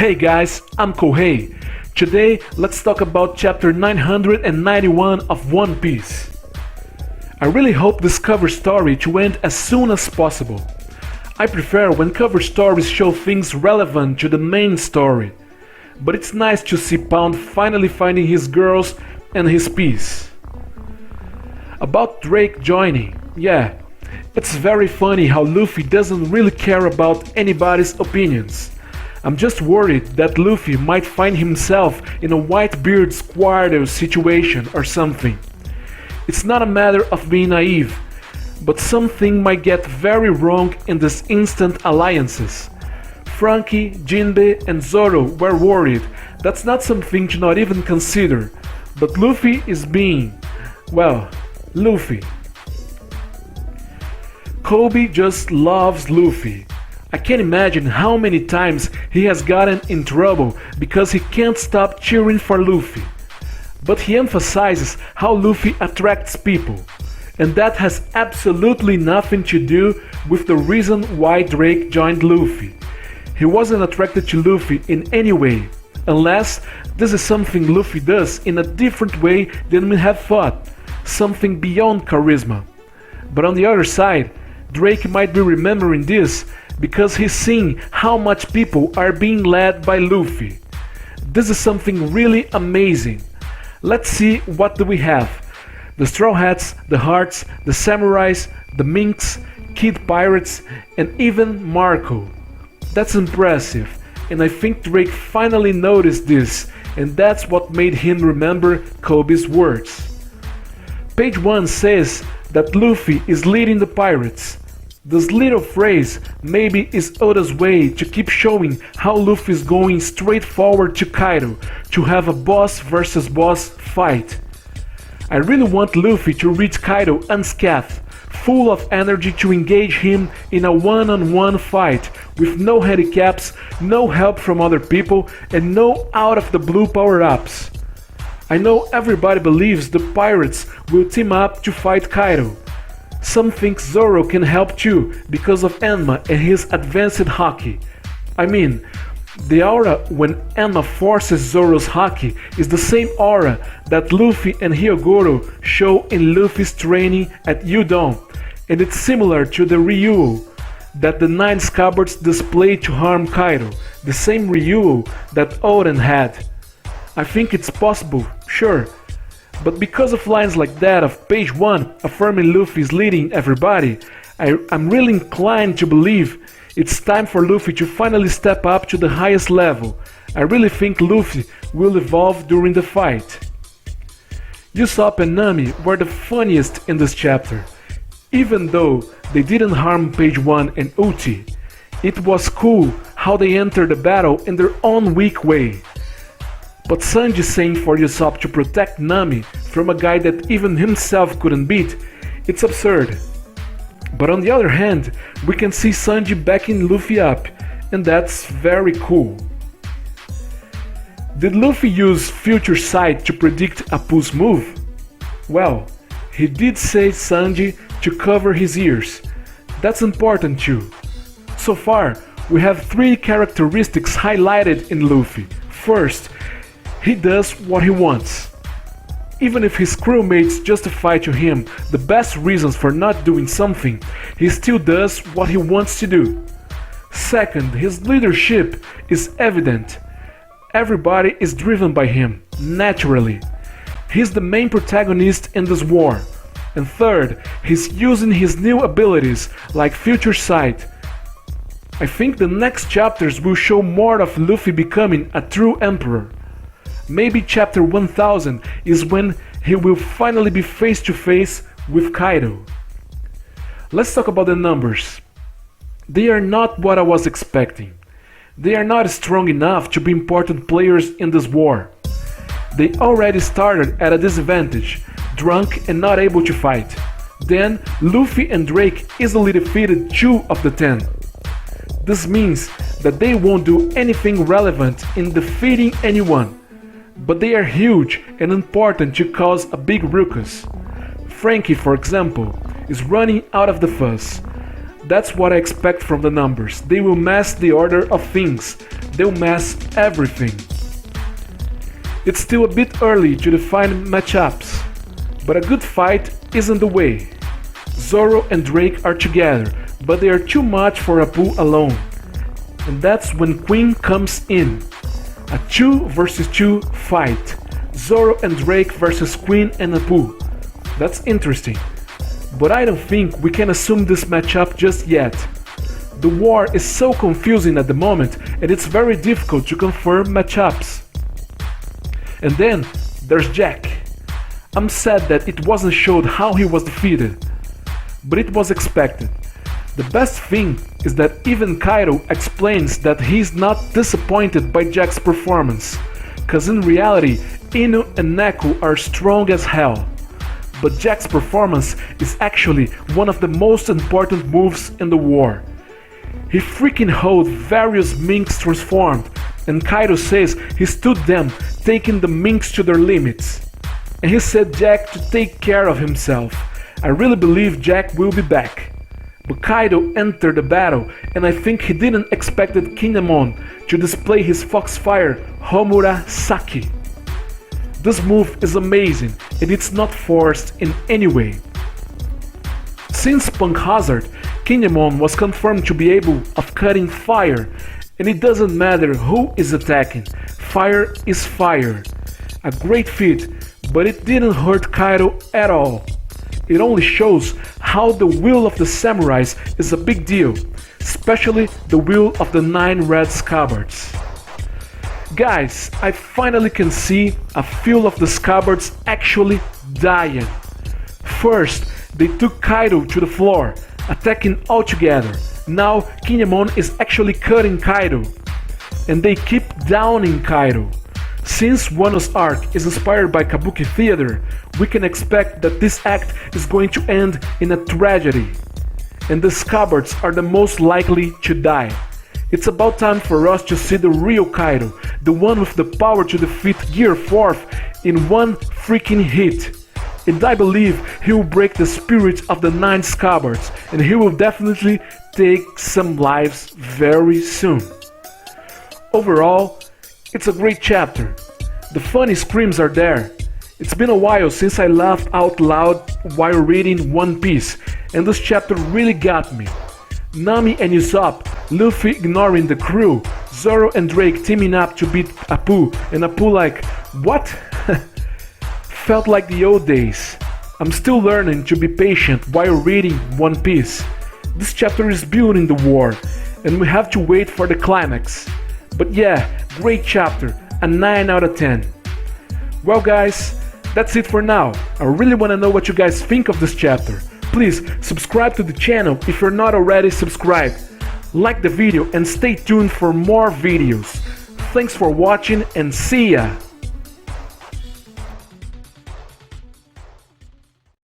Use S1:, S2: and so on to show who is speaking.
S1: Hey guys, I'm Kohei. Today, let's talk about chapter 991 of One Piece. I really hope this cover story to end as soon as possible. I prefer when cover stories show things relevant to the main story, but it's nice to see Pound finally finding his girls and his peace. About Drake joining, yeah, it's very funny how Luffy doesn't really care about anybody's opinions. I'm just worried that Luffy might find himself in a Whitebeard Squardo situation or something. It's not a matter of being naive, but something might get very wrong in these instant alliances. Franky, Jinbe and Zoro were worried. That's not something to not even consider. But Luffy is being, well, Luffy. Kobe just loves Luffy. I can't imagine how many times he has gotten in trouble because he can't stop cheering for Luffy. But he emphasizes how Luffy attracts people, and that has absolutely nothing to do with the reason why Drake joined Luffy. He wasn't attracted to Luffy in any way, unless this is something Luffy does in a different way than we have thought, something beyond charisma. But on the other side, Drake might be remembering this because he's seeing how much people are being led by Luffy. This is something really amazing. Let's see what do we have. The Straw Hats, the Hearts, the Samurais, the Minks, Kid Pirates, and even Marco. That's impressive, and I think Drake finally noticed this, and that's what made him remember Kobe's words. Page 1 says that Luffy is leading the pirates. This little phrase maybe is Oda's way to keep showing how Luffy is going straight forward to Kaido to have a boss versus boss fight. I really want Luffy to reach Kaido unscathed, full of energy to engage him in a one-on-one fight with no handicaps, no help from other people, and no out-of-the-blue power-ups. I know everybody believes the pirates will team up to fight Kaido. Some think Zoro can help too because of Enma and his advanced haki. I mean, the aura when Enma forces Zoro's haki is the same aura that Luffy and Hyogoro show in Luffy's training at Udon, and it's similar to the Ryuo that the Nine Scabbards display to harm Kaido, the same Ryuo that Oden had. I think it's possible, sure. But because of lines like that of page 1 affirming Luffy is leading everybody, I'm really inclined to believe it's time for Luffy to finally step up to the highest level. I really think Luffy will evolve during the fight. Usopp and Nami were the funniest in this chapter. Even though they didn't harm page 1 and Uchi, it was cool how they entered the battle in their own weak way. But Sanji saying for Usopp to protect Nami from a guy that even himself couldn't beat, it's absurd. But on the other hand, we can see Sanji backing Luffy up, and that's very cool. Did Luffy use Future Sight to predict Appu's move? Well, he did say Sanji to cover his ears. That's important too. So far, we have 3 characteristics highlighted in Luffy. First, he does what he wants. Even if his crewmates justify to him the best reasons for not doing something, he still does what he wants to do. Second, his leadership is evident. Everybody is driven by him, naturally. He's the main protagonist in this war. And third, he's using his new abilities like Future Sight. I think the next chapters will show more of Luffy becoming a true emperor. Maybe chapter 1000 is when he will finally be face to face with Kaido. Let's talk about the numbers. They are not what I was expecting. They are not strong enough to be important players in this war. They already started at a disadvantage, drunk and not able to fight. Then Luffy and Drake easily defeated 2 of the 10. This means that they won't do anything relevant in defeating anyone. But they are huge and important to cause a big ruckus. Franky, for example, is running out of the fuss. That's what I expect from the numbers. They will mess the order of things, they'll mess everything. It's still a bit early to define matchups, but a good fight is on the way. Zoro and Drake are together, but they are too much for Apu alone. And that's when Queen comes in. A 2 versus 2 fight. Zoro and Drake versus Queen and Apu. That's interesting. But I don't think we can assume this matchup just yet. The war is so confusing at the moment and it's very difficult to confirm matchups. And then there's Jack. I'm sad that it wasn't showed how he was defeated, but it was expected. The best thing is that even Kaido explains that he's not disappointed by Jack's performance, cause in reality Inu and Neku are strong as hell. But Jack's performance is actually one of the most important moves in the war. He freaking held various minks transformed, and Kaido says he stood them, taking the minks to their limits. And he said Jack to take care of himself. I really believe Jack will be back. But Kaido entered the battle, and I think he didn't expect Kinemon to display his Foxfire HOMURA SAKI. This move is amazing, and it's not forced in any way. Since Punk Hazard, Kinemon was confirmed to be able of cutting fire, and it doesn't matter who is attacking, fire is fire. A great feat, but it didn't hurt Kaido at all. It only shows how the will of the samurais is a big deal, especially the will of the 9 red scabbards. Guys, I finally can see a few of the scabbards actually dying. First, they took Kaido to the floor, attacking all together. Now Kinemon is actually cutting Kaido, and they keep downing Kaido. Since Wano's arc is inspired by Kabuki theater, we can expect that this act is going to end in a tragedy, and the scabbards are the most likely to die. It's about time for us to see the real Kaido, the one with the power to defeat Gear 4th in one freaking hit. And I believe he will break the spirit of the 9 scabbards, and he will definitely take some lives very soon. Overall, it's a great chapter. The funny screams are there. It's been a while since I laughed out loud while reading One Piece, and this chapter really got me. Nami and Usopp, Luffy ignoring the crew, Zoro and Drake teaming up to beat Apu, and Apu like, what? Felt like the old days. I'm still learning to be patient while reading One Piece. This chapter is building the war, and we have to wait for the climax. But yeah, great chapter, a 9 out of 10. Well guys, that's it for now. I really want to know what you guys think of this chapter. Please subscribe to the channel if you're not already subscribed. Like the video and stay tuned for more videos. Thanks for watching and see ya!